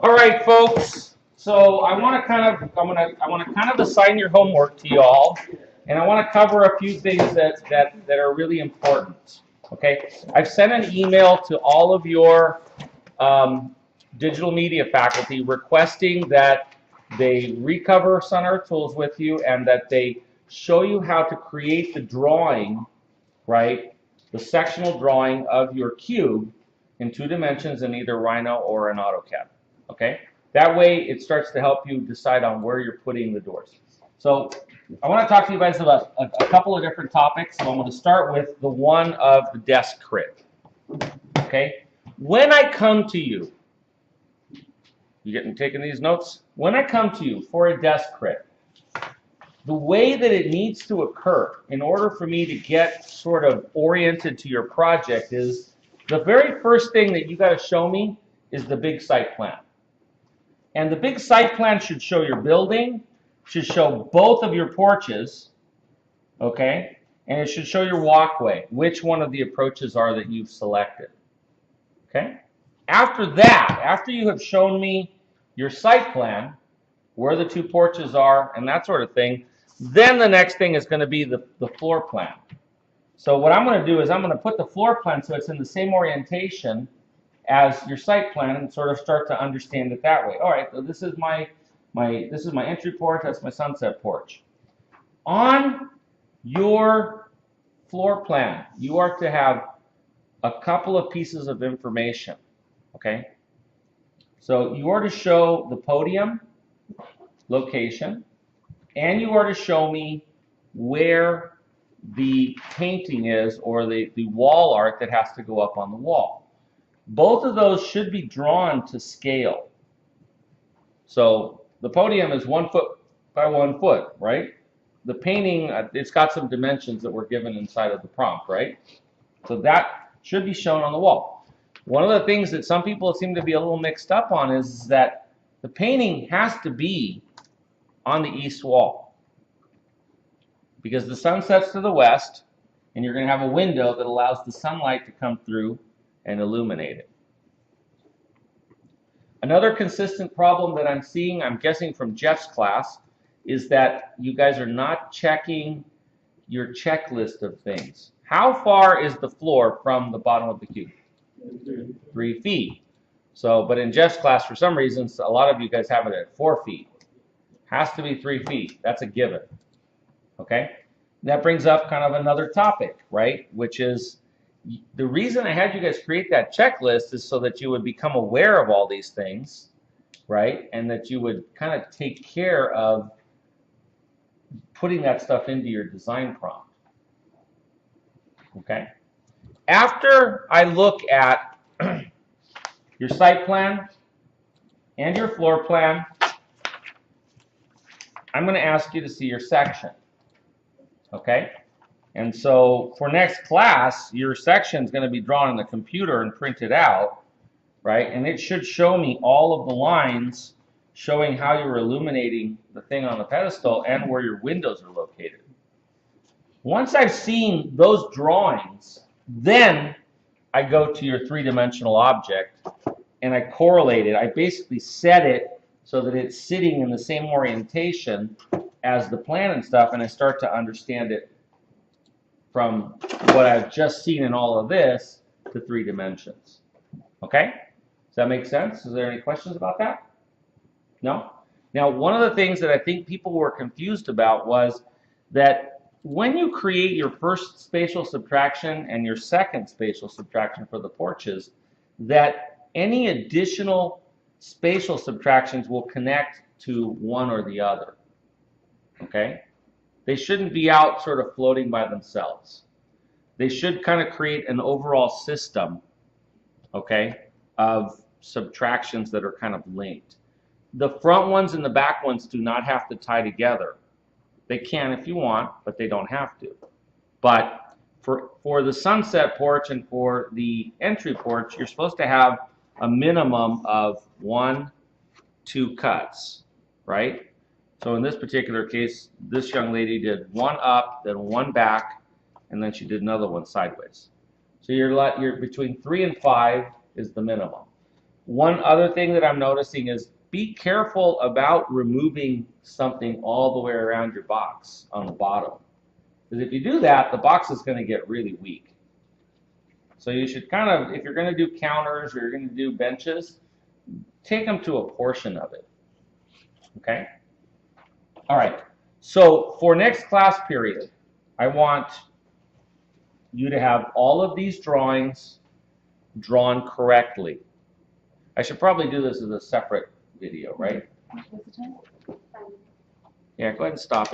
All right, folks. So I want to kind of assign your homework to y'all, and I want to cover a few things that are really important. Okay, I've sent an email to all of your digital media faculty requesting that they recover Sun Earth Tools with you and that they show you how to create the drawing, right? The sectional drawing of your cube in 2 dimensions in either Rhino or an AutoCAD. Okay? That way it starts to help you decide on where you're putting the doors. So I want to talk to you guys about a couple of different topics. So I'm going to start with the one of the desk crit. Okay? When I come to you, taking these notes? When I come to you for a desk crit, the way that it needs to occur in order for me to get sort of oriented to your project is the very first thing that you got to show me is the big site plan. And the big site plan should show your building, should show both of your porches, okay? And it should show your walkway, which one of the approaches are that you've selected, okay? After that, after you have shown me your site plan, where the 2 porches are, and that sort of thing, then the next thing is going to be the floor plan. So what I'm going to do is I'm going to put the floor plan so it's in the same orientation as your site plan and sort of start to understand it that way. All right, so this is my entry porch, that's my sunset porch. On your floor plan, you are to have a couple of pieces of information, okay? So you are to show the podium location, and you are to show me where the painting is or the wall art that has to go up on the wall. Both of those should be drawn to scale. So the podium is 1 foot by 1 foot, right? The painting, it's got some dimensions that were given inside of the prompt, right? So that should be shown on the wall. One of the things that some people seem to be a little mixed up on is that the painting has to be on the east wall, because the sun sets to the west, and you're going to have a window that allows the sunlight to come through and illuminate it. Another consistent problem that I'm seeing, I'm guessing from Jeff's class, is that you guys are not checking your checklist of things. How far is the floor from the bottom of the cube? 3 feet. So, but in Jeff's class, for some reasons, a lot of you guys have it at 4 feet. Has to be 3 feet. That's a given. Okay? That brings up kind of another topic, right? Which is the reason I had you guys create that checklist is so that you would become aware of all these things, right? And that you would kind of take care of putting that stuff into your design prompt. Okay? After I look at your site plan and your floor plan, I'm going to ask you to see your section, okay? And so for next class, your section is going to be drawn on the computer and printed out, right? And it should show me all of the lines showing how you're illuminating the thing on the pedestal and where your windows are located. Once I've seen those drawings, then I go to your 3-dimensional object and I correlate it. I basically set it so that it's sitting in the same orientation as the plan and stuff, and I start to understand it from what I've just seen in all of this to 3 dimensions. Okay? Does that make sense? Is there any questions about that? No? Now, one of the things that I think people were confused about was that when you create your first spatial subtraction and your second spatial subtraction for the porches, that any additional spatial subtractions will connect to one or the other, okay? They shouldn't be out sort of floating by themselves. They should kind of create an overall system, okay, of subtractions that are kind of linked. The front ones and the back ones do not have to tie together. They can if you want, but they don't have to. But for the sunset porch and for the entry porch, you're supposed to have a minimum of 1-2 cuts, right? So in this particular case, this young lady did 1 up, then 1 back, and then she did another 1 sideways. So you're between 3 and 5 is the minimum. One other thing that I'm noticing is be careful about removing something all the way around your box on the bottom. Because if you do that, the box is going to get really weak. So you should kind of, if you're going to do counters or you're going to do benches, take them to a portion of it. Okay? All right. So for next class period, I want you to have all of these drawings drawn correctly. I should probably do this as a separate video, right? Yeah, go ahead and stop it.